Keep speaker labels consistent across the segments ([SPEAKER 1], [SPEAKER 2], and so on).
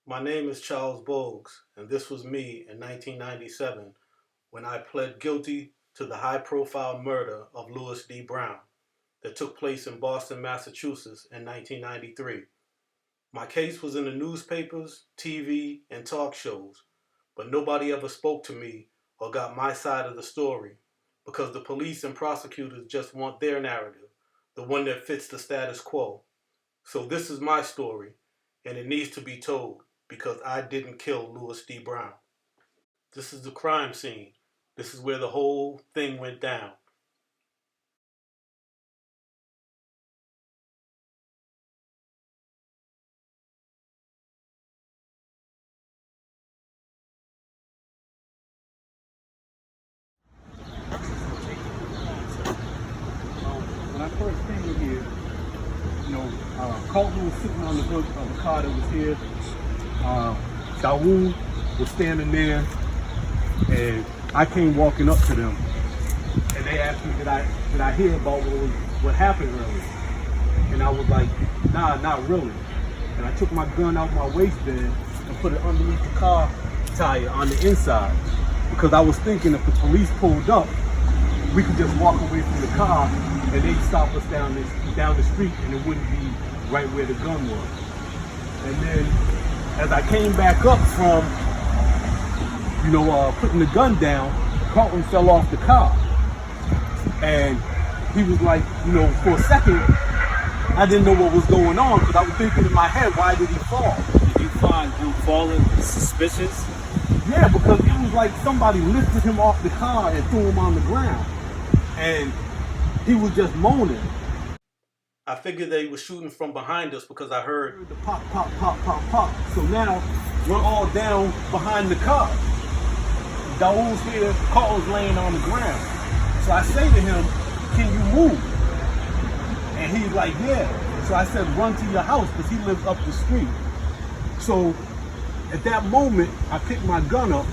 [SPEAKER 1] My name is Charlesbogues, and this was me in 1997 when I pled guilty to the high profile murder of Louis D. Brown that took place in Boston, Massachusetts in 1993. My case was in the newspapers, TV, and talk shows, but nobody ever spoke to me or got my side of the story because the police and prosecutors just want their narrative, the one that fits the status quo. So this is my story, and it needs to be told because I didn't kill Louis D. Brown. This is the crime scene. This is where the whole thing went down.
[SPEAKER 2] When I first came in here, Colton was sitting on the hood of the car that was here. Dawood was standing there, and I came walking up to them, and they asked me, did I hear about what happened earlier? And I was like, nah, not really. And I took my gun out my waistband and put it underneath the car tire on the inside, because I was thinking if the police pulled up, we could just walk away from the car and they'd stop us down the street, and it wouldn't be right where the gun was. And then as I came back up from, putting the gun down, Carlton fell off the car. And he was like, for a second, I didn't know what was going on because I was thinking in my head, why did he fall?
[SPEAKER 3] Did you find him falling suspicious?
[SPEAKER 2] Yeah, because it was like somebody lifted him off the car and threw him on the ground. And he was just moaning.
[SPEAKER 1] I figured they were shooting from behind us because I heard
[SPEAKER 2] The pop, pop, pop, pop, pop. So now we're all down behind the car. Dawood's here, Carl's laying on the ground. So I say to him, can you move? And he's like, yeah. So I said, run to your house, because he lives up the street. So at that moment, I picked my gun up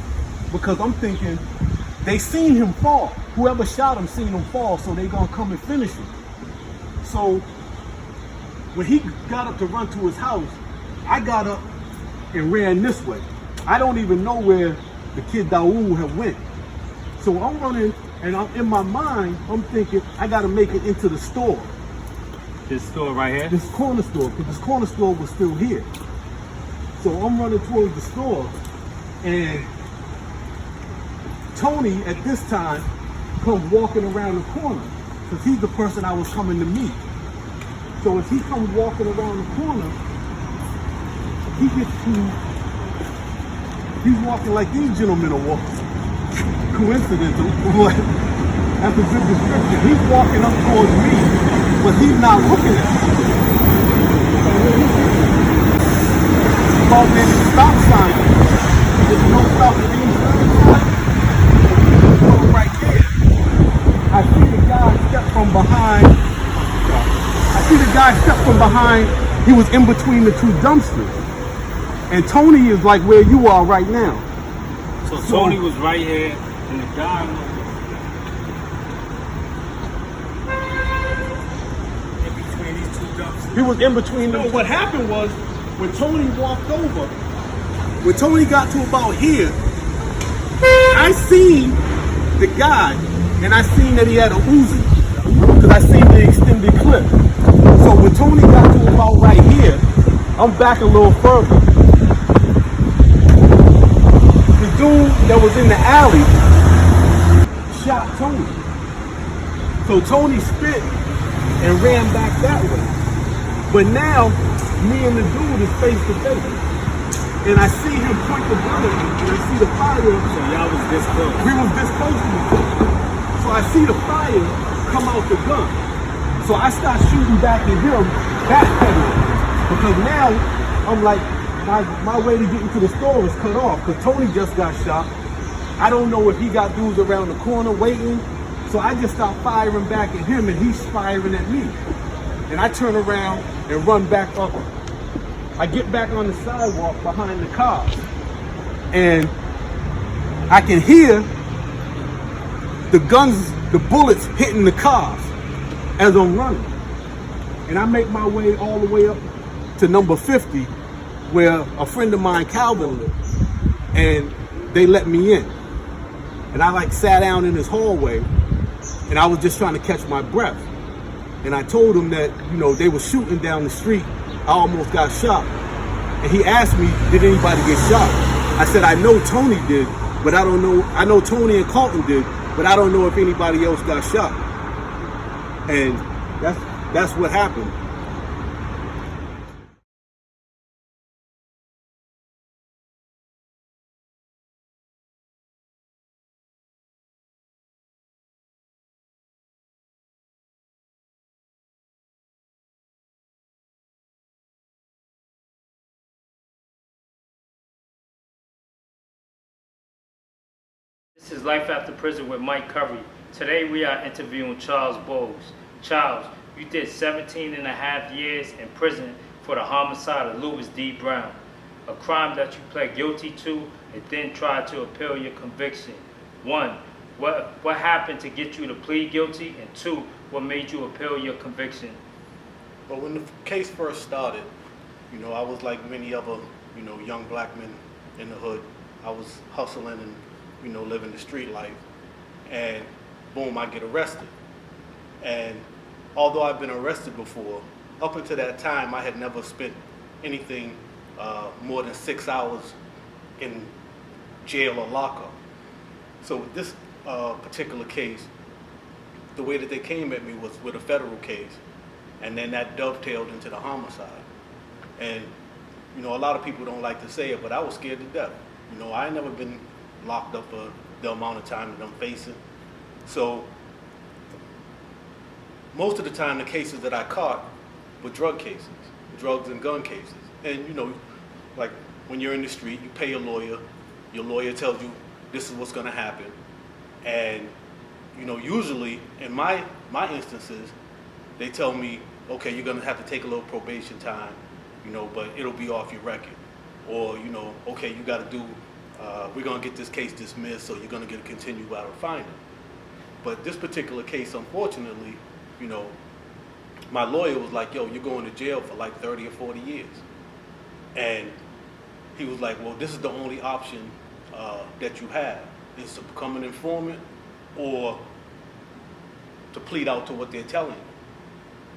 [SPEAKER 2] because I'm thinking they seen him fall. Whoever shot him seen him fall, so they gonna come and finish him. So when he got up to run to his house, I got up and ran this way. I don't even know where the kid Dawood had went. So I'm running, and I'm in my mind, I'm thinking I gotta make it into the store.
[SPEAKER 3] This store right here?
[SPEAKER 2] This corner store, because this corner store was still here. So I'm running towards the store, and Tony at this time comes walking around the corner, because he's the person I was coming to meet. So as he comes walking around the corner, he's walking like these gentlemen are walking. Coincidental, but that's a good description. He's walking up towards me, but he's not looking at me. About there is a stop sign. There's no stop at any sign. So right there, I see the guy step from behind. He was in between the two dumpsters. And Tony is like where you are right now.
[SPEAKER 3] So Tony was right here, and the guy in between these two dumpsters.
[SPEAKER 2] He was in between them. What happened was, when Tony walked over, when Tony got to about here, I seen the guy, and I seen that he had a Uzi, because I seen the extended clip. So when Tony got to about right here, I'm back a little further. The dude that was in the alley shot Tony. So Tony spit and ran back that way. But now, me and the dude is face to face. And I see him point the gun at me, and I see the fire.
[SPEAKER 3] So y'all was this close?
[SPEAKER 2] We was this close to each other. So I see the fire come out the gun. So I start shooting back at him, backpedaling. Because now, I'm like, my way to get into the store is cut off, because Tony just got shot. I don't know if he got dudes around the corner waiting. So I just start firing back at him, and he's firing at me. And I turn around and run back up. I get back on the sidewalk behind the car, and I can hear the bullets hitting the cars as I'm running. And I make my way all the way up to number 50, where a friend of mine, Calvin, lived, and they let me in. And I like sat down in his hallway, and I was just trying to catch my breath. And I told him that, you know, they were shooting down the street. I almost got shot. And he asked me, did anybody get shot? I said, I know Tony did, but I don't know. I know Tony and Carlton did, but I don't know if anybody else got shot. And that's what happened.
[SPEAKER 3] This is Life After Prison with Mike Curry. Today we are interviewing Charlesbogues. Charles, you did 17 and a half years in prison for the homicide of Louis D. Brown, a crime that you pled guilty to and then tried to appeal your conviction. 1. What happened to get you to plead guilty? And 2, what made you appeal your conviction?
[SPEAKER 1] But when the case first started, you know, I was like many other, you know, young black men in the hood. I was hustling and, you know, living the street life, and boom, I get arrested. And although I've been arrested before, up until that time, I had never spent anything more than 6 hours in jail or lockup. So with this particular case, the way that they came at me was with a federal case, and then that dovetailed into the homicide. And, you know, a lot of people don't like to say it, but I was scared to death. You know, I ain't never been locked up for the amount of time that I'm facing. So most of the time the cases that I caught were drug cases, drugs and gun cases. And you know, like when you're in the street, you pay your lawyer tells you this is what's gonna happen. And you know, usually in my instances, they tell me, okay, you're gonna have to take a little probation time, you know, but it'll be off your record. Or, you know, okay, you gotta do we're gonna get this case dismissed, so you're gonna get a continued out of finding. But this particular case, unfortunately, you know, my lawyer was like, yo, you're going to jail for like 30 or 40 years. And he was like, well, this is the only option that you have, is to become an informant or to plead out to what they're telling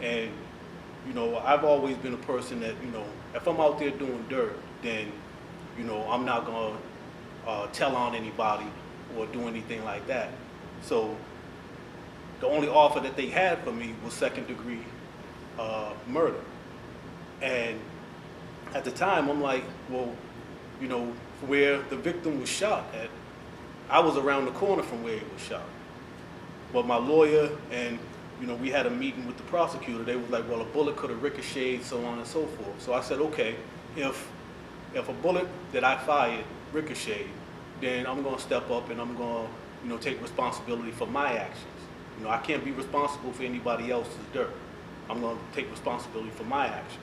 [SPEAKER 1] you. And, you know, I've always been a person that, you know, if I'm out there doing dirt, then, you know, I'm not gonna tell on anybody or do anything like that. So the only offer that they had for me was second-degree murder. And at the time, I'm like, well, you know, where the victim was shot at, I was around the corner from where he was shot. But my lawyer and, you know, we had a meeting with the prosecutor. They was like, well, a bullet could have ricocheted, so on and so forth. So I said, okay, if a bullet that I fired ricocheted, then I'm going to step up and I'm going to, you know, take responsibility for my actions. You know, I can't be responsible for anybody else's dirt. I'm going to take responsibility for my action.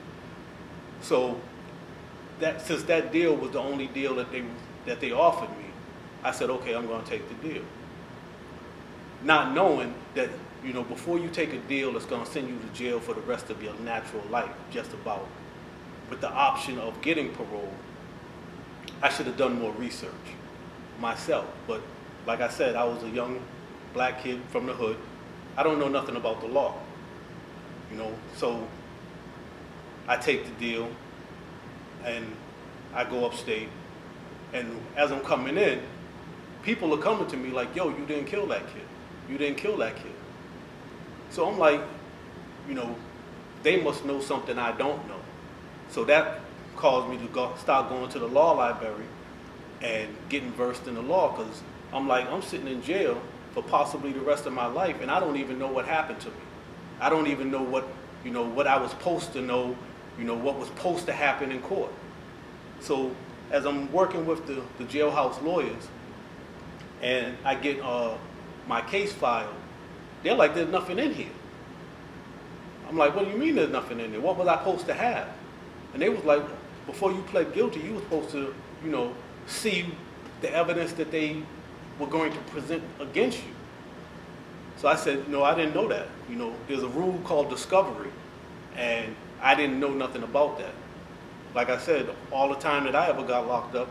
[SPEAKER 1] So since that deal was the only deal that they offered me, I said, okay, I'm going to take the deal. Not knowing that, you know, before you take a deal that's going to send you to jail for the rest of your natural life, just about, with the option of getting parole, I should have done more research myself. But like I said, I was a young black kid from the hood. I don't know nothing about the law, you know, so I take the deal and I go upstate, and as I'm coming in, people are coming to me like, yo, you didn't kill that kid. You didn't kill that kid. So I'm like, you know, they must know something I don't know. So that caused me to start going to the law library and getting versed in the law, because I'm like, I'm sitting in jail for possibly the rest of my life, and I don't even know what happened to me. I don't even know what, you know, what I was supposed to know, you know, what was supposed to happen in court. So as I'm working with the jailhouse lawyers, and I get my case filed, they're like, there's nothing in here. I'm like, what do you mean there's nothing in there? What was I supposed to have? And they was like, before you pled guilty, you were supposed to, you know, see the evidence that they were going to present against you. So I said, no, I didn't know that. You know, there's a rule called discovery, and I didn't know nothing about that. like I said, all the time that I ever got locked up,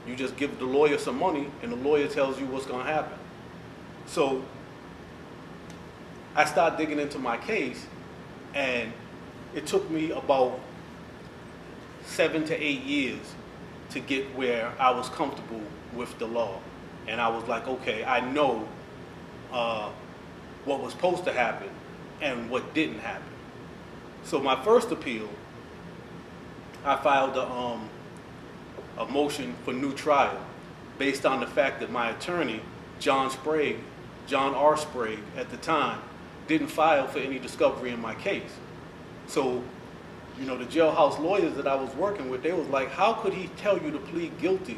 [SPEAKER 1] you just give the lawyer some money and the lawyer tells you what's going to happen. So I started digging into my case, and it took me about 7 to 8 years to get where I was comfortable with the law. And I was like, okay, I know what was supposed to happen and what didn't happen. So my first appeal, I filed a motion for new trial based on the fact that my attorney, John R. Sprague, at the time, didn't file for any discovery in my case. So, you know, the jailhouse lawyers that I was working with, they was like, how could he tell you to plead guilty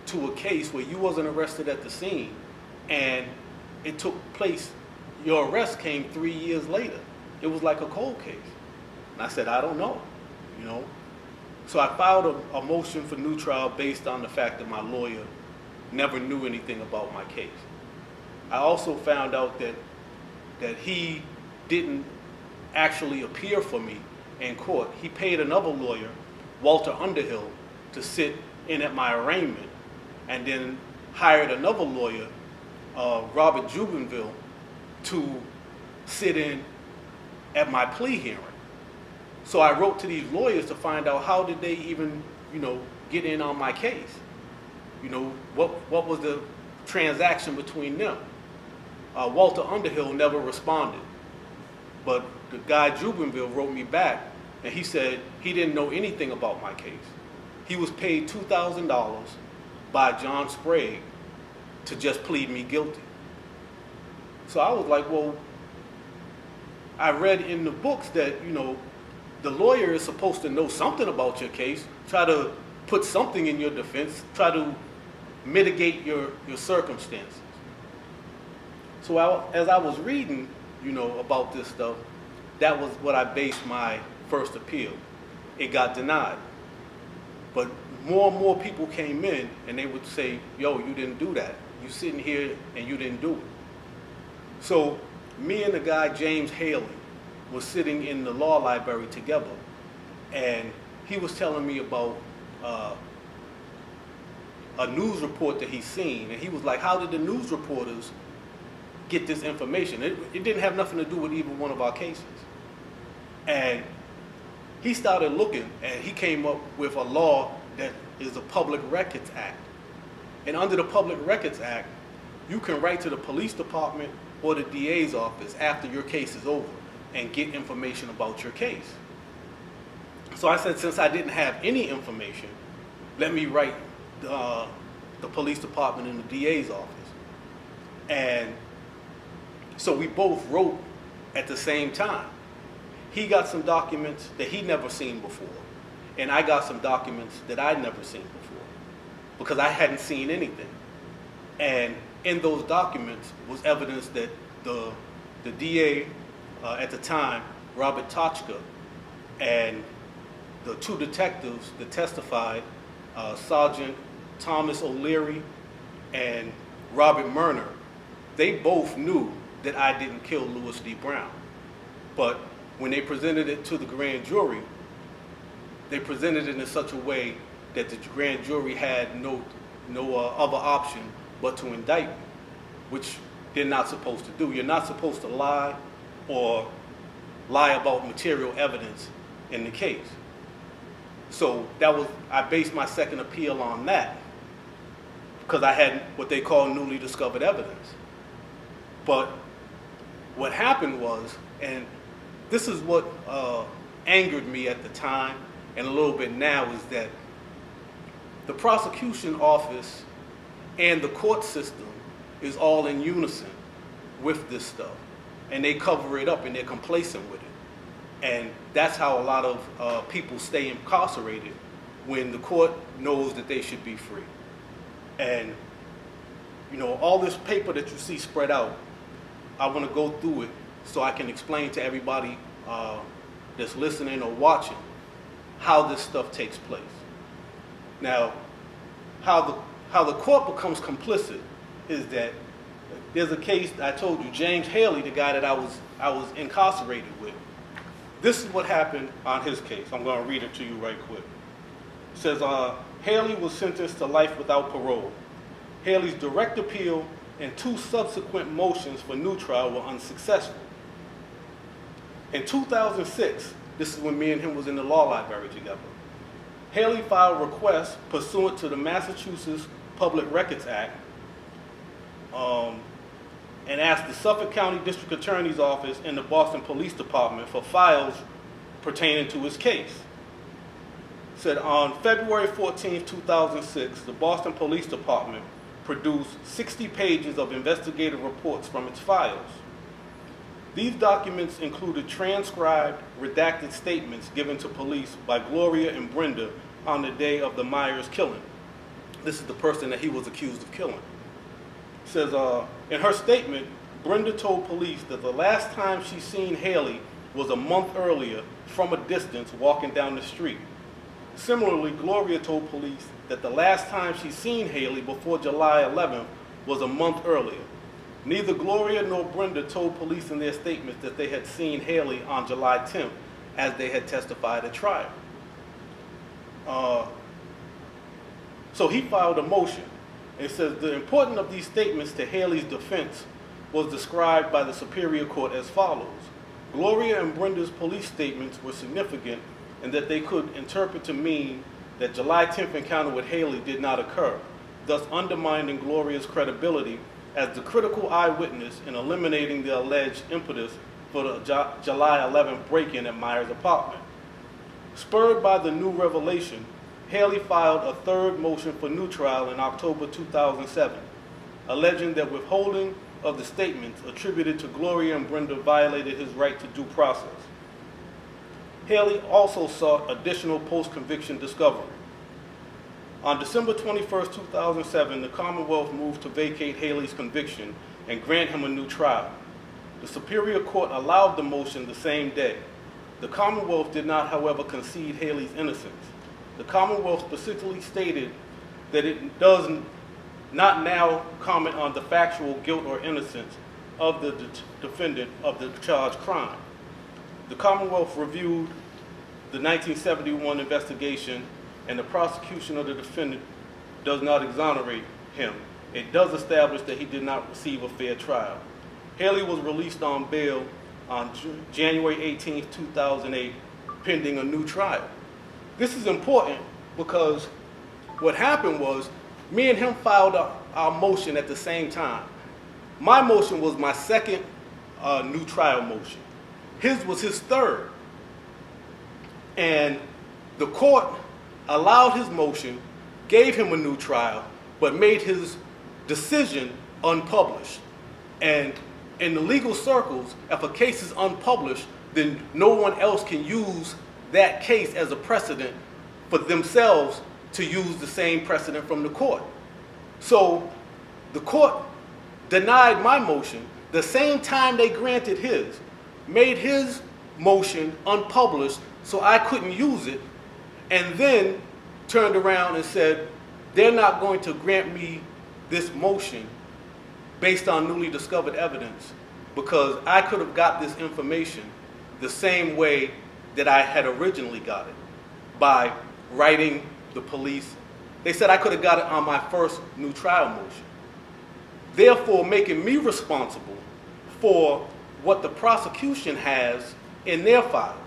[SPEAKER 1] to a case where you wasn't arrested at the scene and it took place, your arrest came 3 years later. It was like a cold case. And I said, I don't know, you know. So I filed a motion for new trial based on the fact that my lawyer never knew anything about my case. I also found out that he didn't actually appear for me in court. He paid another lawyer, Walter Underhill, to sit in at my arraignment, and then hired another lawyer, Robert Jubenville, to sit in at my plea hearing. So I wrote to these lawyers to find out how did they even, you know, get in on my case. You know, what was the transaction between them? Walter Underhill never responded, but the guy Jubenville wrote me back, and he said he didn't know anything about my case. He was paid $2,000 by John Sprague to just plead me guilty. So I was like, well, I read in the books that, you know, the lawyer is supposed to know something about your case, try to put something in your defense, try to mitigate your circumstances. So as I was reading, you know, about this stuff, that was what I based my first appeal. It got denied. But more and more people came in and they would say, yo, you didn't do that. You sitting here and you didn't do it. So me and the guy, James Haley, was sitting in the law library together, and he was telling me about a news report that he's seen, and he was like, how did the news reporters get this information? It didn't have nothing to do with either one of our cases. And he started looking, and he came up with a law that is the Public Records Act. And under the Public Records Act, you can write to the police department or the DA's office after your case is over and get information about your case. So I said, since I didn't have any information, let me write the police department and the DA's office. And so we both wrote at the same time. He got some documents that he'd never seen before, and I got some documents that I'd never seen before, because I hadn't seen anything. And in those documents was evidence that the DA at the time, Robert Tochka, and the two detectives that testified, Sergeant Thomas O'Leary and Robert Murner, they both knew that I didn't kill Louis D. Brown. But when they presented it to the grand jury, they presented it in such a way that the grand jury had no other option but to indict me, which they're not supposed to do. You're not supposed to lie or lie about material evidence in the case. So I based my second appeal on that, because I had what they call newly discovered evidence. But what happened was, and this is what angered me at the time and a little bit now, is that the prosecution office and the court system is all in unison with this stuff, and they cover it up and they're complacent with it. And that's how a lot of people stay incarcerated, when the court knows that they should be free. And, you know, all this paper that you see spread out, I want to go through it so I can explain to everybody that's listening or watching how this stuff takes place. Now, how the court becomes complicit is that there's a case I told you, James Haley, the guy that I was incarcerated with. This is what happened on his case. I'm going to read it to you right quick.
[SPEAKER 2] It says Haley was sentenced to life without parole. Haley's direct appeal and 2 subsequent motions for new trial were unsuccessful. In 2006, this is when me and him was in the law library together, Haley filed requests pursuant to the Massachusetts Public Records Act and asked the Suffolk County District Attorney's Office and the Boston Police Department for files pertaining to his case. It said on February 14, 2006, the Boston Police Department produced 60 pages of investigative reports from its files. These documents included transcribed, redacted statements given to police by Gloria and Brenda on the day of the Myers killing. This is the person that he was accused of killing. It says, in her statement, Brenda told police that the last time she seen Haley was a month earlier from a distance walking down the street. Similarly, Gloria told police that the last time she seen Haley before July 11th was a month earlier. Neither Gloria nor Brenda told police in their statements that they had seen Haley on July 10th as they had testified at trial. So he filed a motion. It says the importance of these statements to Haley's defense was described by the Superior Court as follows. Gloria and Brenda's police statements were significant in that they could interpret to mean that July 10th encounter with Haley did not occur, thus undermining Gloria's credibility as the critical eyewitness in eliminating the alleged impetus for the July 11th break-in at Myers' apartment. Spurred by the new revelation, Haley filed a 3rd motion for new trial in October 2007, alleging that withholding of the statements attributed to Gloria and Brenda violated his right to due process. Haley also sought additional post-conviction discovery. On December 21, 2007, the Commonwealth moved to vacate Haley's conviction and grant him a new trial. The Superior Court allowed the motion the same day. The Commonwealth did not, however, concede Haley's innocence. The Commonwealth specifically stated that it does not now comment on the factual guilt or innocence of the defendant of the charged crime. The Commonwealth reviewed the 1971 investigation, and the prosecution of the defendant does not exonerate him. It does establish that he did not receive a fair trial. Haley was released on bail on January 18, 2008, pending a new trial. This is important because what happened was me and him filed our motion at the same time. My motion was my second new trial motion. His was his third. And the court allowed his motion, gave him a new trial, but made his decision unpublished. And in the legal circles, if a case is unpublished, then no one else can use that case as a precedent for themselves to use the same precedent from the court. So the court denied my motion the same time they granted his, made his motion unpublished so I couldn't use it, and then turned around and said they're not going to grant me this motion based on newly discovered evidence because I could have got this information the same way that I had originally got it, by writing the police. They said I could have got it on my first new trial motion, therefore making me responsible for what the prosecution has in their files.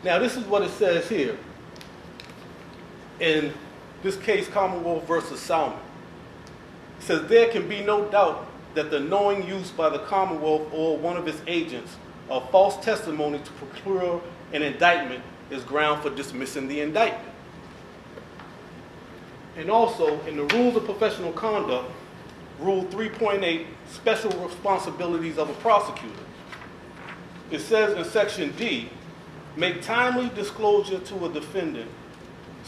[SPEAKER 2] Now this is what it says here in this case, Commonwealth versus Salmon. It says there can be no doubt that the knowing use by the Commonwealth or one of its agents of false testimony to procure an indictment is ground for dismissing the indictment. And also, in the Rules of Professional Conduct, Rule 3.8, Special Responsibilities of a Prosecutor, it says in Section D, make timely disclosure to a defendant,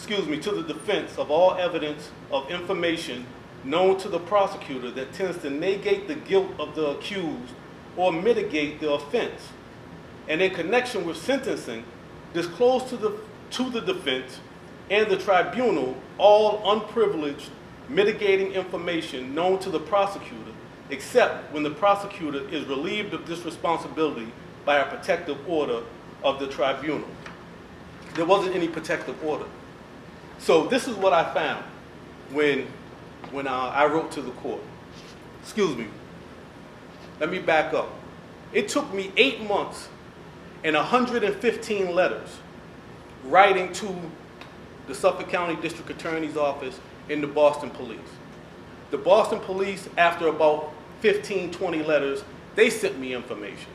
[SPEAKER 2] to the defense of all evidence of information known to the prosecutor that tends to negate the guilt of the accused or mitigate the offense. And in connection with sentencing, disclose to the defense and the tribunal all unprivileged mitigating information known to the prosecutor, except when the prosecutor is relieved of this responsibility by a protective order of the tribunal. There wasn't any protective order. So this is what I found when I wrote to the court. Excuse me. Let me back up. It took me 8 months and 115 letters writing to the Suffolk County District Attorney's Office and the Boston Police. The Boston Police, after about 15, 20 letters, they sent me information.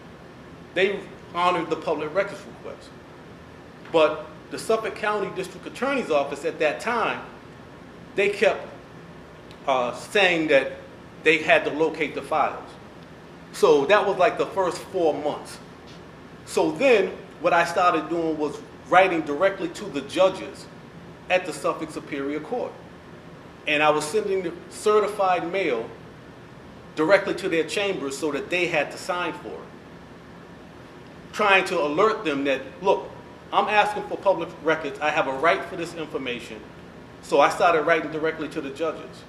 [SPEAKER 2] They honored the public records request. But the Suffolk County District Attorney's Office at that time, they kept saying that they had to locate the files. So that was like the first 4 months. So then what I started doing was writing directly to the judges at the Suffolk Superior Court. And I was sending the certified mail directly to their chambers so that they had to sign for it. Trying to alert them that, look, I'm asking for public records. I have a right for this information. So I started writing directly to the judges.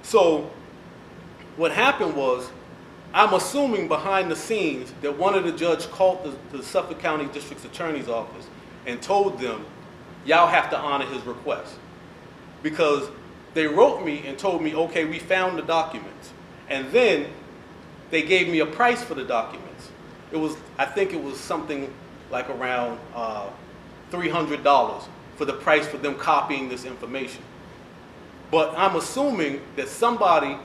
[SPEAKER 2] So what happened was, I'm assuming behind the scenes that one of the judges called the Suffolk County District Attorney's Office and told them, y'all have to honor his request. Because they wrote me and told me, okay, we found the documents. And then they gave me a price for the documents. I think it was something like around $300 for the price for them copying this information. But I'm assuming that somebody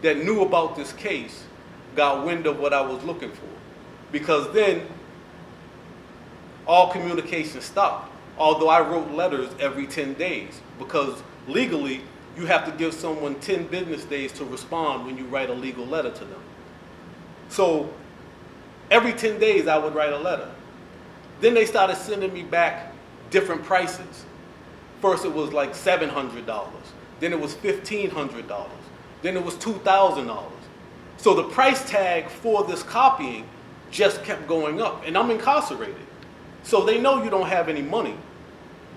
[SPEAKER 2] that knew about this case got wind of what I was looking for. Because then all communication stopped. Although I wrote letters every 10 days. Because legally, you have to give someone 10 business days to respond when you write a legal letter to them. So every 10 days I would write a letter. Then they started sending me back different prices. First it was like $700. Then it was $1,500. Then it was $2,000. So the price tag for this copying just kept going up. And I'm incarcerated. So they know you don't have any money.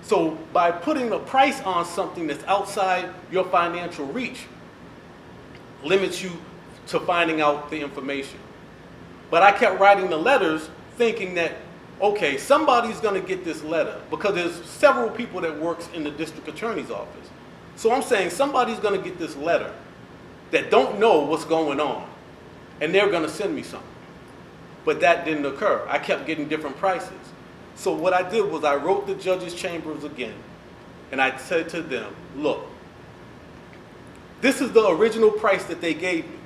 [SPEAKER 2] So by putting a price on something that's outside your financial reach, limits you to finding out the information. But I kept writing the letters thinking that, okay, somebody's going to get this letter, because there's several people that works in the district attorney's office. So I'm saying somebody's going to get this letter that don't know what's going on, and they're going to send me something. But that didn't occur. I kept getting different prices. So what I did was I wrote the judges' chambers again, and I said to them, look, this is the original price that they gave me.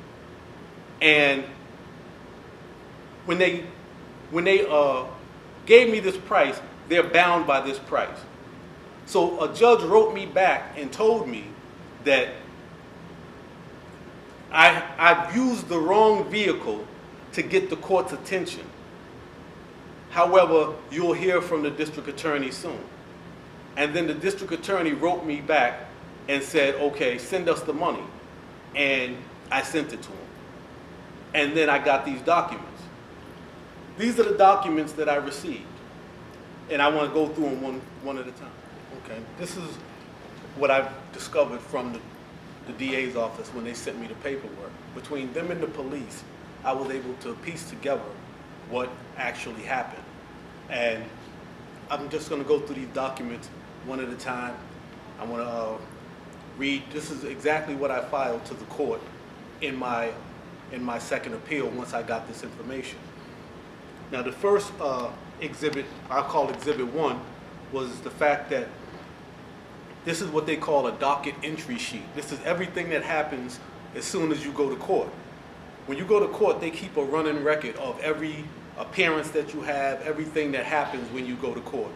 [SPEAKER 2] And when they gave me this price, they're bound by this price. So a judge wrote me back and told me that I've used the wrong vehicle to get the court's attention. However, you'll hear from the district attorney soon. And then the district attorney wrote me back and said, okay, send us the money. And I sent it to him. And then I got these documents. These are the documents that I received. And I want to go through them one at a time. Okay, this is what I've discovered from the DA's office when they sent me the paperwork. Between them and the police, I was able to piece together what actually happened. And I'm just going to go through these documents one at a time. I want to read, this is exactly what I filed to the court in my second appeal once I got this information. Now the first exhibit, I'll call exhibit 1, was the fact that this is what they call a docket entry sheet. This is everything that happens as soon as you go to court. When you go to court, they keep a running record of every appearance that you have, everything that happens when you go to court.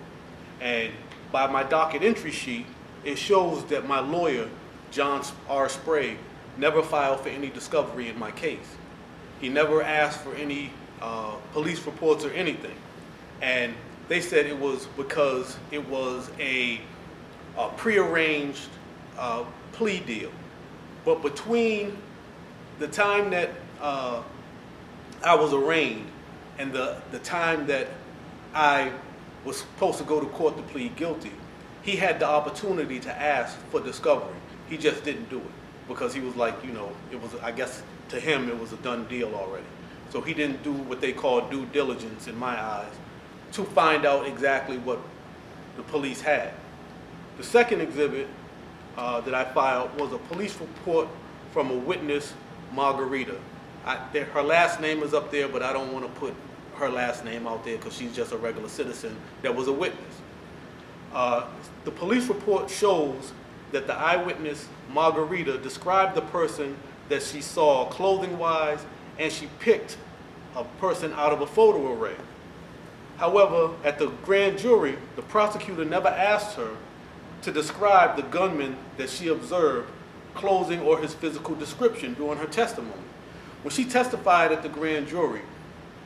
[SPEAKER 2] And by my docket entry sheet, it shows that my lawyer, John R. Sprague, never filed for any discovery in my case. He never asked for any police reports or anything. And they said it was because it was a prearranged plea deal. But between the time that I was arraigned and the time that I was supposed to go to court to plead guilty, he had the opportunity to ask for discovery. He just didn't do it because he was like, you know, it was, I guess to him it was a done deal already. So he didn't do what they call due diligence in my eyes to find out exactly what the police had.
[SPEAKER 1] The second exhibit that I filed was a police report from a witness, Margarita. Her last name is up there, but I don't want to put her last name out there because she's just a regular citizen that was a witness. The police report shows that the eyewitness, Margarita, described the person that she saw clothing-wise, and she picked a person out of a photo array. However, at the grand jury, the prosecutor never asked her to describe the gunman that she observed, clothing or his physical description during her testimony. When she testified at the grand jury,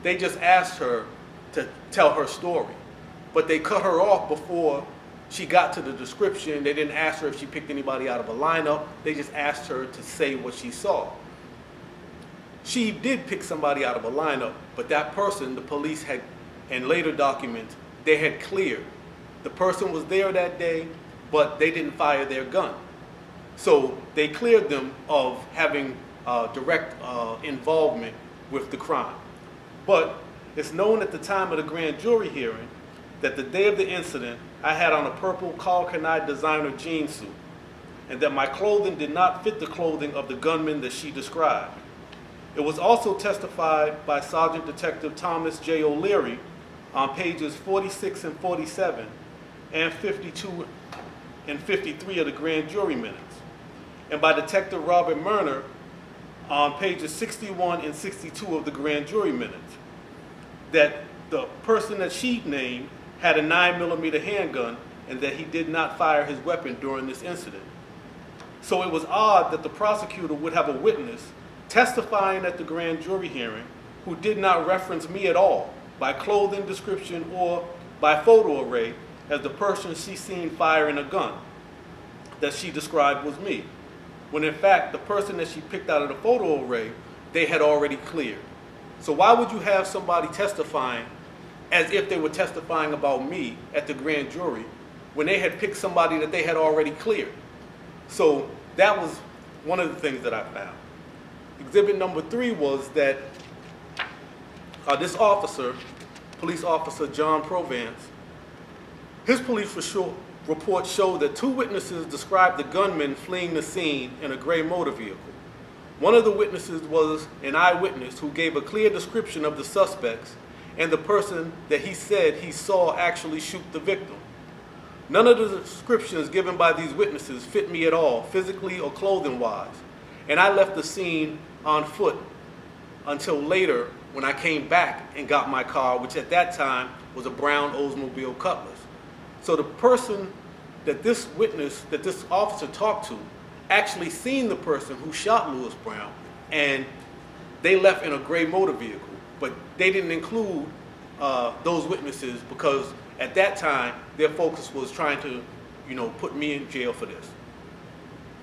[SPEAKER 1] they just asked her to tell her story, but they cut her off before she got to the description. They didn't ask her if she picked anybody out of a lineup. They just asked her to say what she saw. She did pick somebody out of a lineup, but that person, the police had, and later documents, they had cleared. The person was there that day, but they didn't fire their gun. So they cleared them of having direct involvement with the crime. But it's known at the time of the grand jury hearing that the day of the incident, I had on a purple Karl Kani designer jean suit, and that my clothing did not fit the clothing of the gunman that she described. It was also testified by Sergeant Detective Thomas J. O'Leary on pages 46 and 47 and 52 and 53 of the grand jury minutes, and by Detective Robert Murner on pages 61 and 62 of the grand jury minutes, that the person that she named had a 9mm handgun and that he did not fire his weapon during this incident. So it was odd that the prosecutor would have a witness testifying at the grand jury hearing who did not reference me at all by clothing description or by photo array as the person she seen firing a gun that she described was me, when in fact the person that she picked out of the photo array they had already cleared. So why would you have somebody testifying as if they were testifying about me at the grand jury when they had picked somebody that they had already cleared? So that was one of the things that I found. Exhibit number 3 was that this officer, police officer John Provance, his police report showed that 2 witnesses described the gunman fleeing the scene in a gray motor vehicle. One of the witnesses was an eyewitness who gave a clear description of the suspects and the person that he said he saw actually shoot the victim. None of the descriptions given by these witnesses fit me at all, physically or clothing-wise, and I left the scene on foot until later when I came back and got my car, which at that time was a brown Oldsmobile Cutlass. So the person that this witness, that this officer talked to, actually seen the person who shot Lewis Brown, and they left in a gray motor vehicle. But they didn't include those witnesses because at that time their focus was trying to, put me in jail for this.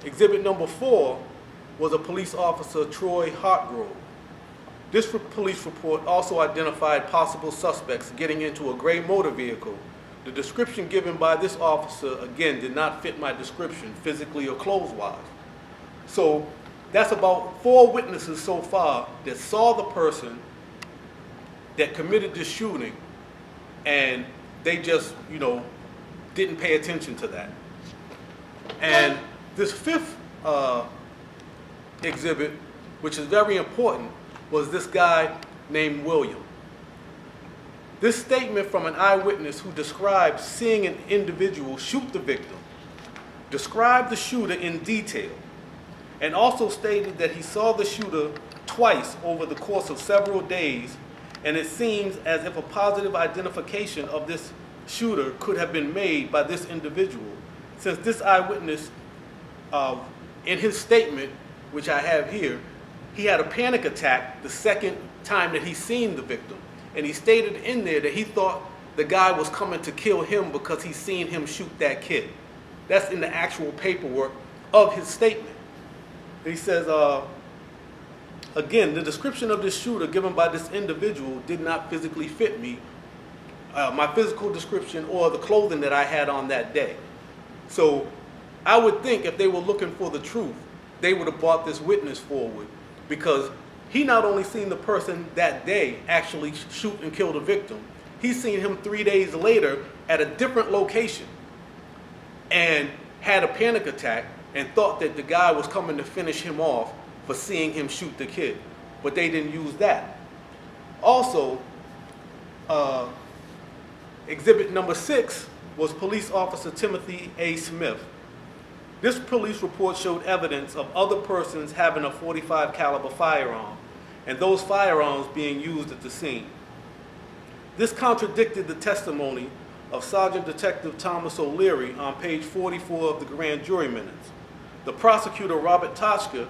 [SPEAKER 1] Exhibit number 4 was a police officer, Troy Hartgrove. This police report also identified possible suspects getting into a gray motor vehicle. The description given by this officer, again, did not fit my description physically or clothes-wise. So that's about 4 witnesses so far that saw the person that committed this shooting, and they just, didn't pay attention to that. And this 5th exhibit, which is very important, was this guy named William. This statement from an eyewitness who described seeing an individual shoot the victim, described the shooter in detail, and also stated that he saw the shooter twice over the course of several days, and it seems as if a positive identification of this shooter could have been made by this individual, since this eyewitness, in his statement, which I have here, he had a panic attack the second time that he seen the victim. And he stated in there that he thought the guy was coming to kill him because he seen him shoot that kid. That's in the actual paperwork of his statement. He says, again, the description of this shooter given by this individual did not physically fit me, my physical description or the clothing that I had on that day. So I would think if they were looking for the truth, they would have brought this witness forward, because he not only seen the person that day actually shoot and kill the victim, he seen him 3 days later at a different location.
[SPEAKER 2] and had a panic attack and thought that the guy was coming to finish him off for seeing him shoot the kid. But they didn't use that. Also, exhibit number 6 was Police Officer Timothy A. Smith. This police report showed evidence of other persons having a .45 caliber firearm, and those firearms being used at the scene. This contradicted the testimony of Sergeant Detective Thomas O'Leary on page 44 of the grand jury minutes, the prosecutor Robert Toshka,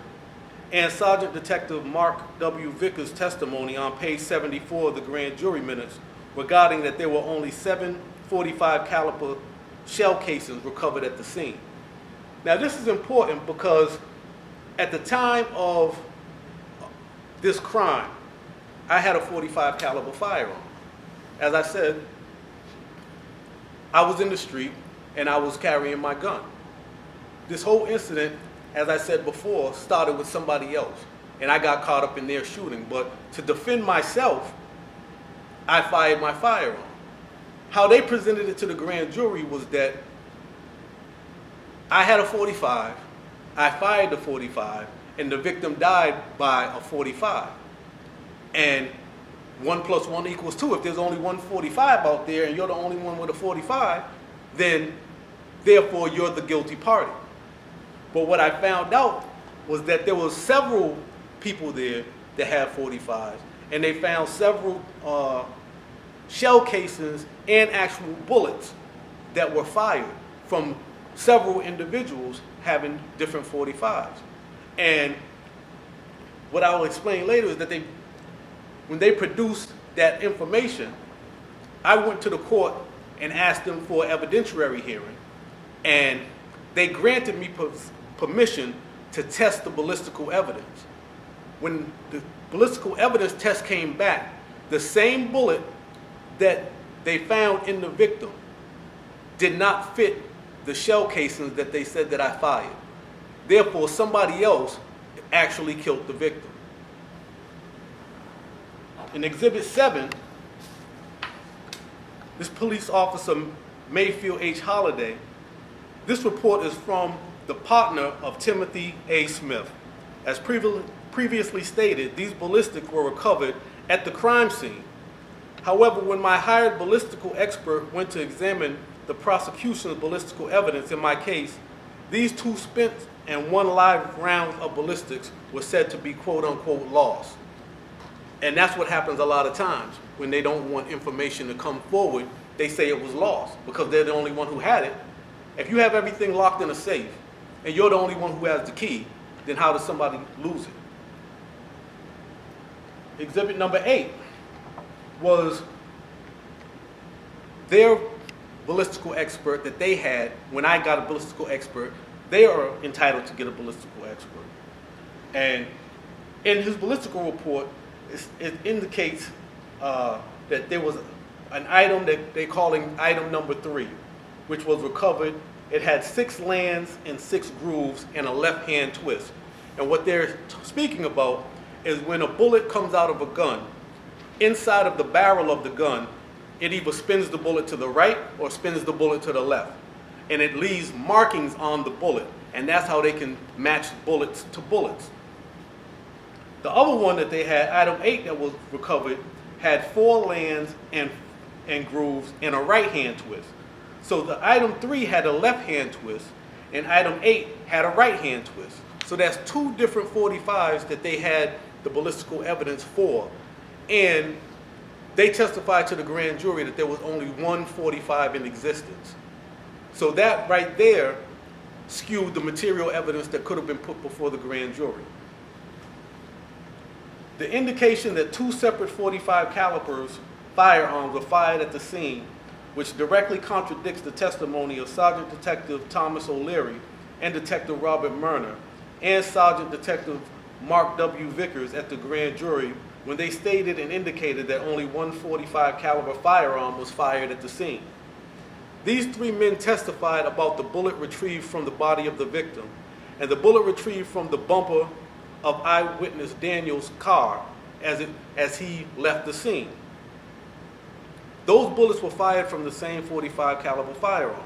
[SPEAKER 2] and Sergeant Detective Mark W. Vickers' testimony on page 74 of the grand jury minutes regarding that there were only 7 .45 caliber shell casings recovered at the scene. Now this is important because at the time of this crime, I had a .45 caliber firearm. As I said, I was in the street and I was carrying my gun. This whole incident, as I said before, started with somebody else, and I got caught up in their shooting. But to defend myself, I fired my firearm. How they presented it to the grand jury was that I had a .45, I fired the .45, and the victim died by a .45. And 1 + 1 = 2. If there's only one .45 out there and you're the only one with a .45, then therefore you're the guilty party. But what I found out was that there were several people there that had .45s, and they found several shell casings and actual bullets that were fired from several individuals having different .45s. And what I will explain later is that when they produced that information, I went to the court and asked them for an evidentiary hearing, and they granted me permission to test the ballistical evidence. When the ballistical evidence test came back, the same bullet that they found in the victim did not fit the shell casings that they said that I fired. Therefore, somebody else actually killed the victim. In Exhibit 7, this police officer, Mayfield H. Holliday, this report is from the partner of Timothy A. Smith. As previously stated, these ballistics were recovered at the crime scene. However, when my hired ballistical expert went to examine the prosecution's ballistical evidence in my case, these 2 spent and 1 live rounds of ballistics were said to be quote-unquote lost. And that's what happens a lot of times when they don't want information to come forward. They say it was lost because they're the only one who had it. If you have everything locked in a safe and you're the only one who has the key, then how does somebody lose it? Exhibit number 8 was their ballistical expert that they had. When I got a ballistical expert, they are entitled to get a ballistical expert. And in his ballistical report, it indicates that there was an item that they're calling item number 3, which was recovered. It had 6 lands and 6 grooves and a left-hand twist. And what they're speaking about is when a bullet comes out of a gun, inside of the barrel of the gun, it either spins the bullet to the right or spins the bullet to the left. And it leaves markings on the bullet. And that's how they can match bullets to bullets. The other one that they had, item 8 that was recovered, had 4 lands and grooves and a right-hand twist. So the item 3 had a left-hand twist, and item 8 had a right-hand twist. So that's 2 different .45s that they had the ballistical evidence for. And they testified to the grand jury that there was only 1 .45 in existence. So that right there skewed the material evidence that could have been put before the grand jury. The indication that 2 separate .45 calibers firearms were fired at the scene, which directly contradicts the testimony of Sergeant Detective Thomas O'Leary and Detective Robert Murner and Sergeant Detective Mark W. Vickers at the grand jury when they stated and indicated that only 1 .45 caliber firearm was fired at the scene. These 3 men testified about the bullet retrieved from the body of the victim and the bullet retrieved from the bumper of eyewitness Daniel's car as he left the scene. Those bullets were fired from the same .45 caliber firearm.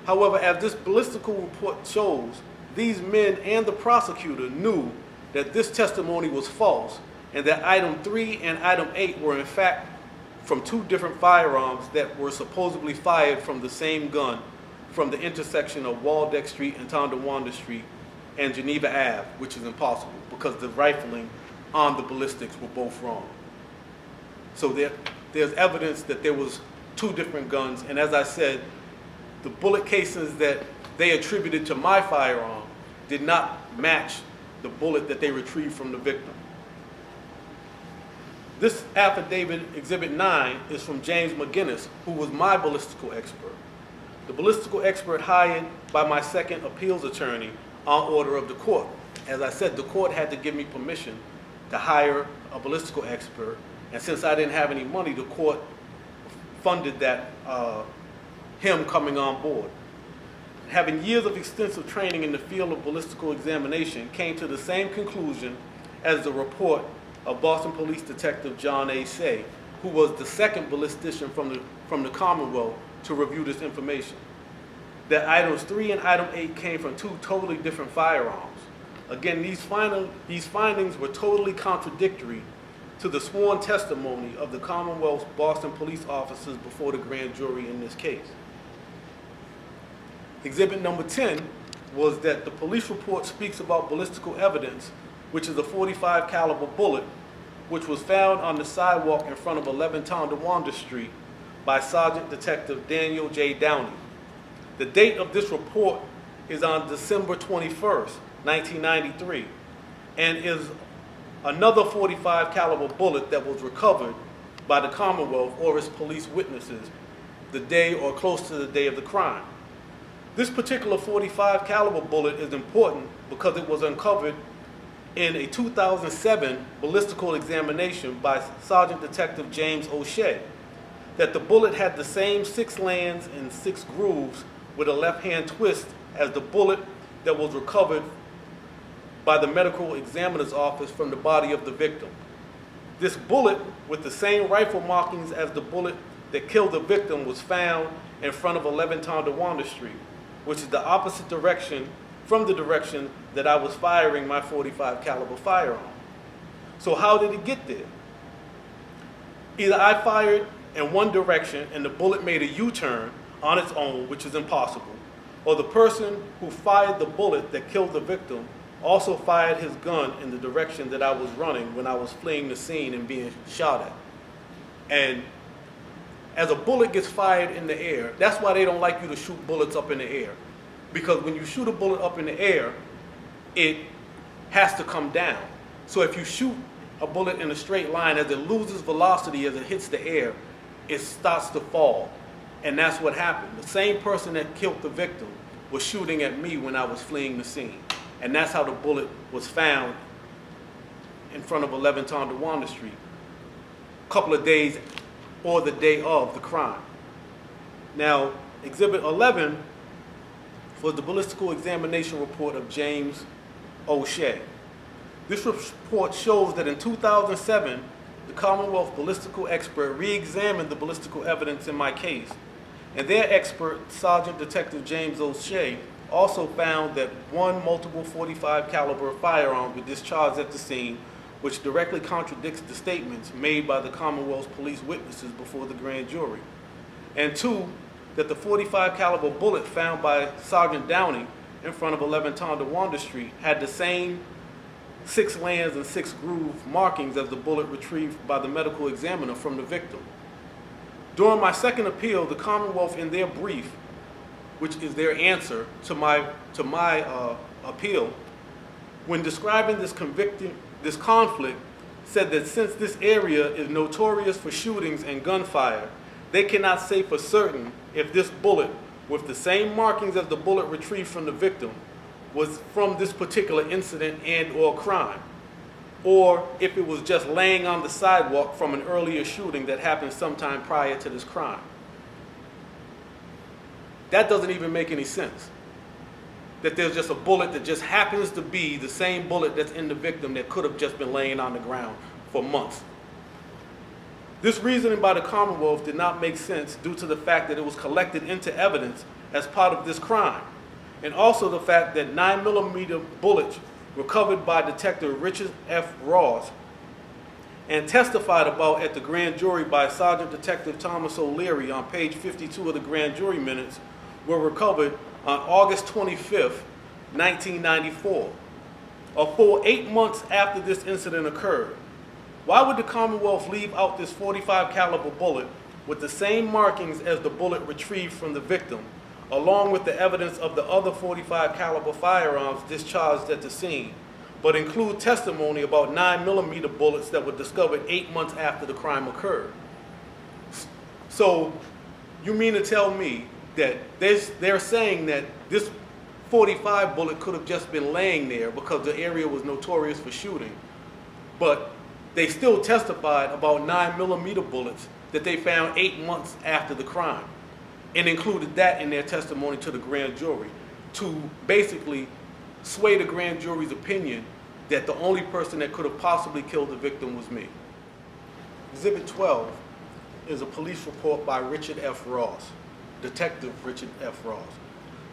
[SPEAKER 2] However, as this ballistical report shows, these men and the prosecutor knew that this testimony was false and that item 3 and item 8 were in fact from two different firearms that were supposedly fired from the same gun from the intersection of Waldeck Street and Tonawanda Street and Geneva Ave, which is impossible because the rifling on the ballistics were both wrong. So there's evidence that there was two different guns, and as I said, the bullet casings that they attributed to my firearm did not match the bullet that they retrieved from the victim. This affidavit, Exhibit 9, is from James McGinnis, who was my ballistical expert. The ballistical expert hired by my second appeals attorney on order of the court. As I said, the court had to give me permission to hire a ballistical expert, and since I didn't have any money, the court funded that, him coming on board. Having years of extensive training in the field of ballistical examination, came to the same conclusion as the report of Boston Police Detective John A. Shea, who was the second ballistician from the Commonwealth to review this information. That items 3 and item 8 came from two totally different firearms. Again, these findings were totally contradictory to the sworn testimony of the Commonwealth's Boston police officers before the grand jury in this case. Exhibit number 10 was that the police report speaks about ballistical evidence, which is a .45 caliber bullet, which was found on the sidewalk in front of 11 Tonawanda Street by Sergeant Detective Daniel J. Downey. The date of this report is on December 21st, 1993, and is another .45 caliber bullet that was recovered by the Commonwealth or its police witnesses the day or close to the day of the crime. This particular .45 caliber bullet is important because it was uncovered in a 2007 ballistical examination by Sergeant Detective James O'Shea, that the bullet had the same 6 lands and 6 grooves with a left-hand twist as the bullet that was recovered by the medical examiner's office from the body of the victim. This bullet, with the same rifle markings as the bullet that killed the victim, was found in front of 11 Tonawanda Street, which is the opposite direction from the direction that I was firing my .45 caliber firearm. So how did it get there? Either I fired in one direction and the bullet made a U-turn on its own, which is impossible, or the person who fired the bullet that killed the victim also fired his gun in the direction that I was running when I was fleeing the scene and being shot at. And as a bullet gets fired in the air, that's why they don't like you to shoot bullets up in the air. Because when you shoot a bullet up in the air, it has to come down. So if you shoot a bullet in a straight line, as it loses velocity as it hits the air, it starts to fall. And that's what happened. The same person that killed the victim was shooting at me when I was fleeing the scene. And that's how the bullet was found in front of 11 Tonawanda Street, a couple of days or the day of the crime. Now, Exhibit 11 was the ballistical examination report of James O'Shea. This report shows that in 2007, the Commonwealth ballistical expert re-examined the ballistical evidence in my case, and their expert, Sergeant Detective James O'Shea, also found that one multiple .45 caliber firearm was discharged at the scene, which directly contradicts the statements made by the Commonwealth's police witnesses before the grand jury. And 2, that the .45 caliber bullet found by Sergeant Downey in front of 11 Tonawanda Street had the same 6 lands and 6 groove markings as the bullet retrieved by the medical examiner from the victim. During my second appeal, the Commonwealth, in their brief, which is their answer to my appeal, when describing this conflict, said that since this area is notorious for shootings and gunfire, they cannot say for certain if this bullet, with the same markings as the bullet retrieved from the victim, was from this particular incident and or crime, or if it was just laying on the sidewalk from an earlier shooting that happened sometime prior to this crime. That doesn't even make any sense. That there's just a bullet that just happens to be the same bullet that's in the victim that could have just been laying on the ground for months.
[SPEAKER 1] This reasoning by the Commonwealth did not make sense due to the fact that it was collected into evidence as part of this crime, and also the fact that 9mm bullets recovered by Detective Richard F. Ross and testified about at the grand jury by Sergeant Detective Thomas O'Leary on page 52 of the grand jury minutes were recovered on August 25th, 1994, a full 8 months after this incident occurred. Why would the Commonwealth leave out this .45 caliber bullet with the same markings as the bullet retrieved from the victim, along with the evidence of the other .45 caliber firearms discharged at the scene, but include testimony about 9mm bullets that were discovered 8 months after the crime occurred? So you mean to tell me that they're saying that this .45 bullet could have just been laying there because the area was notorious for shooting, but they still testified about 9mm bullets that they found 8 months after the crime, and included that in their testimony to the grand jury to basically sway the grand jury's opinion that the only person that could have possibly killed the victim was me. Exhibit 12 is a police report by Richard F. Ross, Detective Richard F. Ross.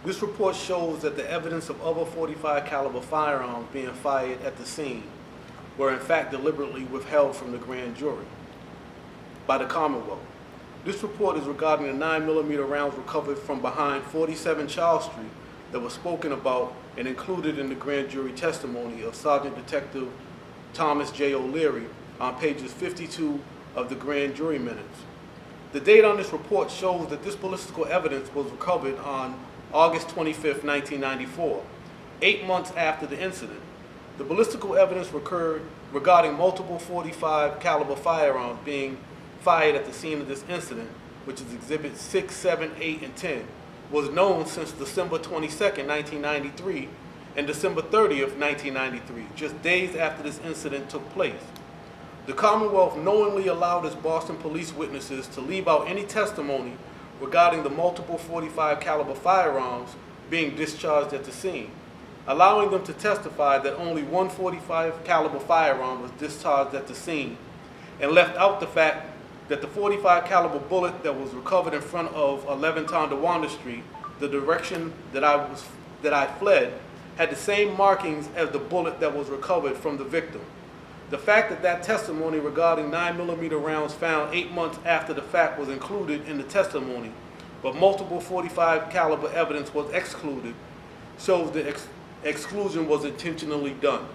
[SPEAKER 1] This report shows that the evidence of other .45 caliber firearms being fired at the scene were in fact deliberately withheld from the grand jury by the Commonwealth. This report is regarding the 9mm rounds recovered from behind 47 Charles Street that was spoken about and included in the grand jury testimony of Sergeant Detective Thomas J. O'Leary on pages 52 of the grand jury minutes. The date on this report shows that this ballistical evidence was recovered on August 25th, 1994, 8 months after the incident. The ballistical evidence occurred regarding multiple .45 caliber firearms being fired at the scene of this incident, which is Exhibits 6, 7, 8, and 10, was known since December 22nd, 1993, and December 30th, 1993, just days after this incident took place. The Commonwealth knowingly allowed its Boston police witnesses to leave out any testimony regarding the multiple .45 caliber firearms being discharged at the scene, allowing them to testify that only one .45 caliber firearm was discharged at the scene, and left out the fact that the .45 caliber bullet that was recovered in front of 11 Tonawanda Street, the direction that I fled, had the same markings as the bullet that was recovered from the victim. The fact that that testimony regarding 9mm rounds found 8 months after the fact was included in the testimony, but multiple .45 caliber evidence was excluded, shows the exclusion was intentionally done.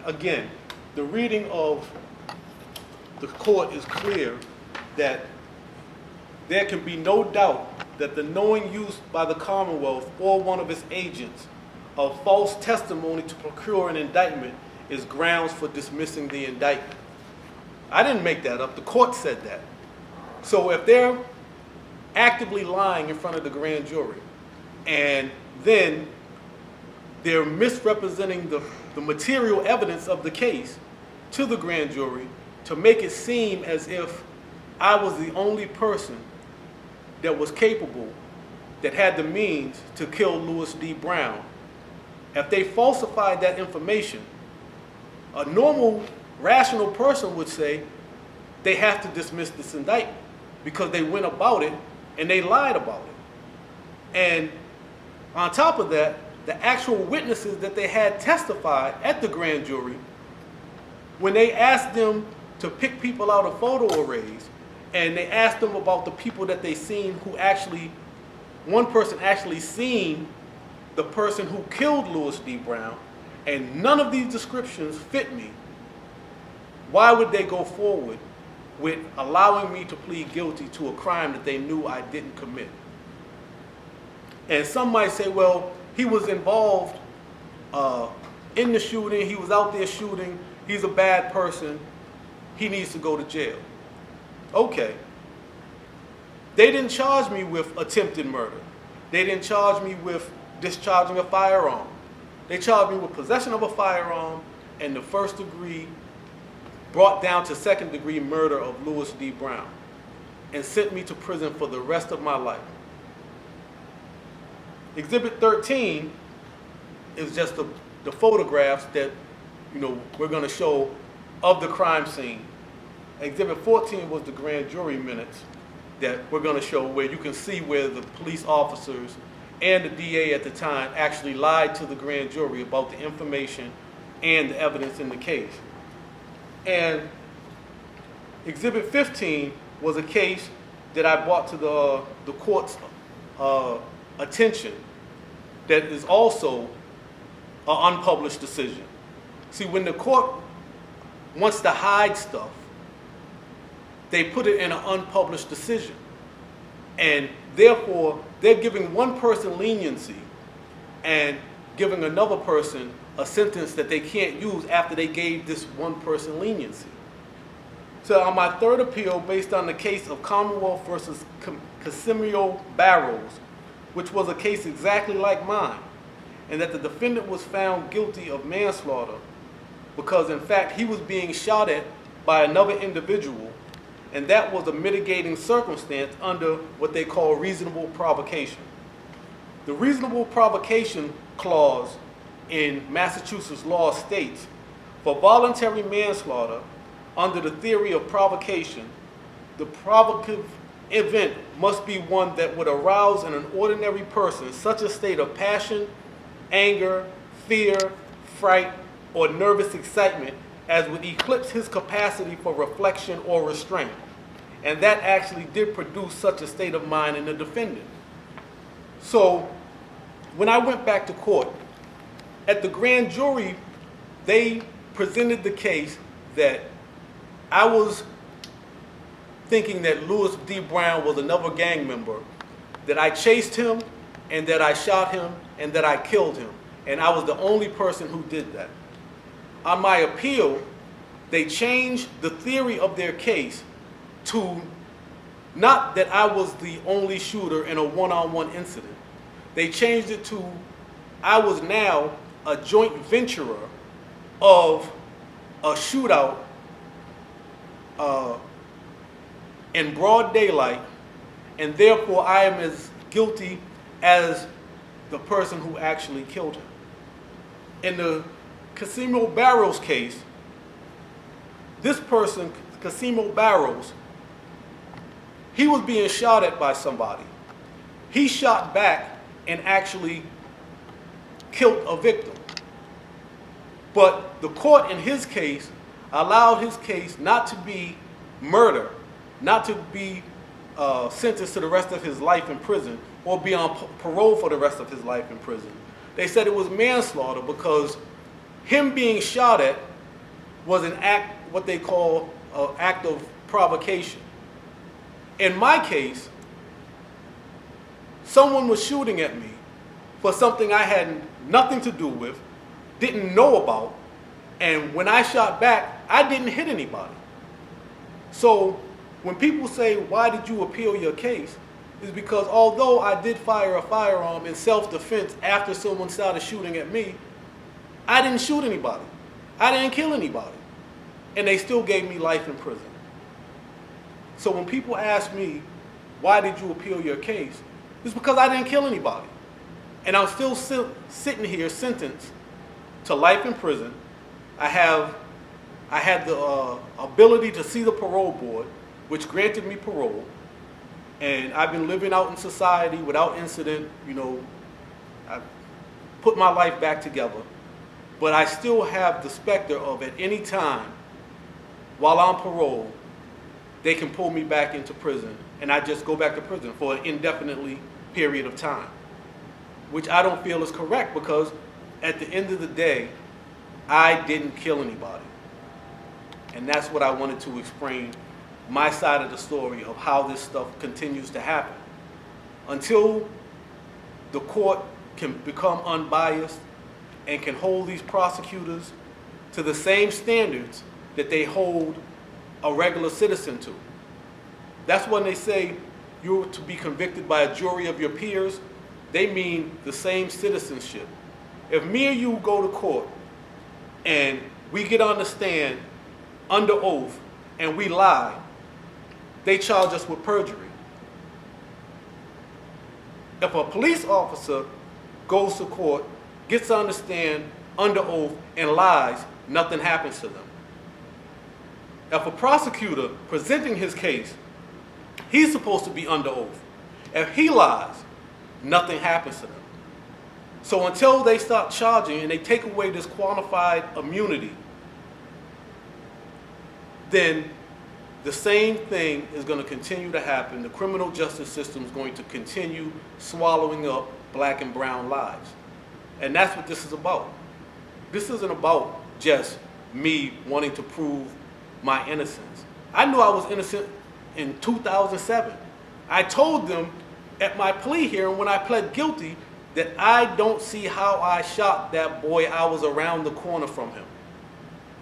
[SPEAKER 1] Again, the reading of the court is clear that there can be no doubt that the knowing use by the Commonwealth or one of its agents of false testimony to procure an indictment is grounds for dismissing the indictment. I didn't make that up. The court said that. So if they're actively lying in front of the grand jury and then they're misrepresenting the material evidence of the case to the grand jury to make it seem as if I was the only person that was capable, that had the means to kill Louis D. Brown, if they falsified that information, a normal, rational person would say they have to dismiss this indictment because they went about it and they lied about it. And on top of that, the actual witnesses that they had testify at the grand jury, when they asked them to pick people out of photo arrays, and they asked them about the people that they seen who actually, one person actually seen the person who killed Louis D. Brown, and none of these descriptions fit me, why would they go forward with allowing me to plead guilty to a crime that they knew I didn't commit? And some might say, well, he was involved in the shooting, he was out there shooting, he's a bad person, he needs to go to jail. Okay. They didn't charge me with attempted murder. They didn't charge me with discharging a firearm. They charged me with possession of a firearm and the first degree, brought down to second degree murder of Louis D. Brown, and sent me to prison for the rest of my life. Exhibit 13 is just the photographs that
[SPEAKER 2] we're going to show of the crime scene. Exhibit 14 was the grand jury minutes that we're going to show, where you can see where the police officers and the DA at the time actually lied to the grand jury about the information and the evidence in the case. And Exhibit 15 was a case that I brought to the court's attention that is also an unpublished decision. See, when the court wants to hide stuff, they put it in an unpublished decision. And therefore, they're giving one person leniency and giving another person a sentence that they can't use after they gave this one person leniency. So on my third appeal, based on the case of Commonwealth versus Casimiro Barrows, which was a case exactly like mine, and that the defendant was found guilty of manslaughter because, in fact, he was being shot at by another individual, and that was a mitigating circumstance under what they call reasonable provocation. The reasonable provocation clause in Massachusetts law states, for voluntary manslaughter, under the theory of provocation, the provocative event must be one that would arouse in an ordinary person such a state of passion, anger, fear, fright, or nervous excitement as would eclipse his capacity for reflection or restraint. And that actually did produce such a state of mind in the defendant. So when I went back to court, at the grand jury, they presented the case that I was thinking that Louis D. Brown was another gang member, that I chased him, and that I shot him, and that I killed him. And I was the only person who did that. On my appeal, they changed the theory of their case to not that I was the only shooter in a one-on-one incident. They changed it to I was now a joint venturer of a shootout in broad daylight, and therefore I am as guilty as the person who actually killed him. In the Casimiro Barrows case, this person, Casimiro Barrows, he was being shot at by somebody. He shot back and actually killed a victim. But the court in his case allowed his case not to be murder, not to be sentenced to the rest of his life in prison or be on parole for the rest of his life in prison. They said it was manslaughter because him being shot at was an act, what they call an act of provocation. In my case, someone was shooting at me for something I had nothing to do with, didn't know about, and when I shot back, I didn't hit anybody. So when people say, why did you appeal your case? Is because although I did fire a firearm in self-defense after someone started shooting at me, I didn't shoot anybody. I didn't kill anybody. And they still gave me life in prison. So when people ask me, why did you appeal your case? It's because I didn't kill anybody. And I'm still sitting here sentenced to life in prison. I had the ability to see the parole board, which granted me parole. And I've been living out in society without incident. I put my life back together. But I still have the specter of at any time, while on parole, they can pull me back into prison, and I just go back to prison for an indefinitely period of time, which I don't feel is correct because at the end of the day, I didn't kill anybody. And that's what I wanted to explain, my side of the story of how this stuff continues to happen. Until the court can become unbiased and can hold these prosecutors to the same standards that they hold a regular citizen to. That's when they say you're to be convicted by a jury of your peers, they mean the same citizenship. If me and you go to court and we get on the stand under oath and we lie, they charge us with perjury. If a police officer goes to court, gets on the stand under oath and lies,
[SPEAKER 1] nothing happens to them. If a prosecutor presenting his case, he's supposed to be under oath. If he lies, nothing happens to them. So until they start charging and they take away this qualified immunity, then the same thing is going to continue to happen. The criminal justice system is going to continue swallowing up black and brown lives. And that's what this is about. This isn't about just me wanting to prove my innocence. I knew I was innocent in 2007. I told them at my plea hearing when I pled guilty that I don't see how I shot that boy. I was around the corner from him.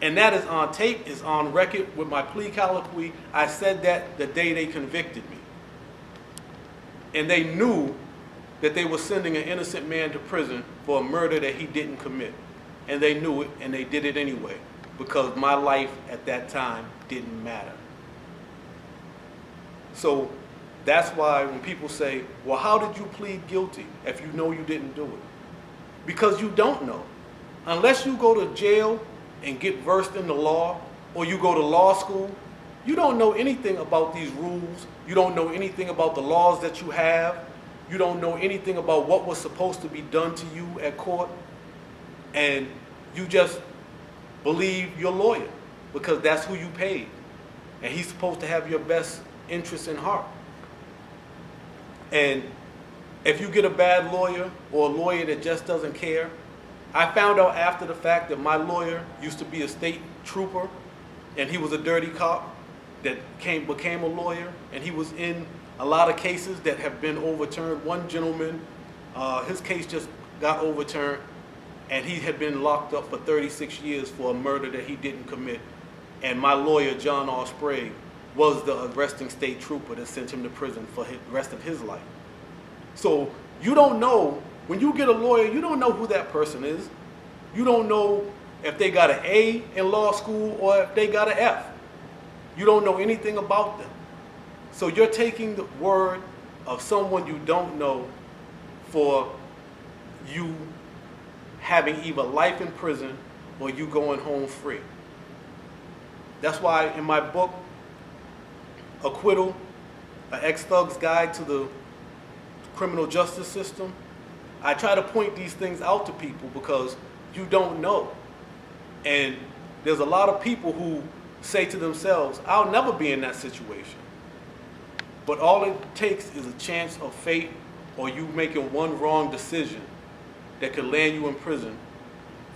[SPEAKER 1] And that is on tape, is on record with my plea colloquy. I said that the day they convicted me. And they knew that they were sending an innocent man to prison for a murder that he didn't commit. And they knew it, and they did it anyway, because my life at that time didn't matter. So that's why when people say, well, how did you plead guilty if you know you didn't do it? Because you don't know. Unless you go to jail and get versed in the law, or you go to law school, you don't know anything about these rules. You don't know anything about the laws that you have. You don't know anything about what was supposed to be done to you at court. And you just believe your lawyer because that's who you paid. And he's supposed to have your best interests in heart. And if you get a bad lawyer or a lawyer that just doesn't care, I found out after the fact that my lawyer used to be a state trooper, and he was a dirty cop that became a lawyer, and he was in a lot of cases that have been overturned. One gentleman, his case just got overturned, and he had been locked up for 36 years for a murder that he didn't commit. And my lawyer, John R. Sprague, was the arresting state trooper that sent him to prison for the rest of his life. So you don't know. When you get a lawyer, you don't know who that person is. You don't know if they got an A in law school or if they got an F. You don't know anything about them. So you're taking the word of someone you don't know for you having either life in prison or you going home free. That's why in my book, Acquittal, an ex-thug's guide to the criminal justice system, I try to point these things out to people because you don't know. And there's a lot of people who say to themselves, I'll never be in that situation. But all it takes is a chance of fate or you making one wrong decision that could land you in prison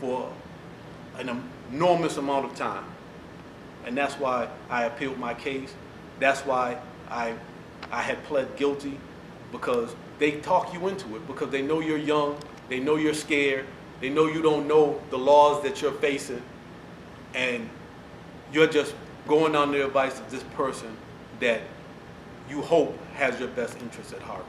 [SPEAKER 1] for an enormous amount of time. And that's why I appealed my case. That's why I had pled guilty, because they talk you into it, because they know you're young, they know you're scared, they know you don't know the laws that you're facing, and you're just going on the advice of this person that you hope has your best interests at heart.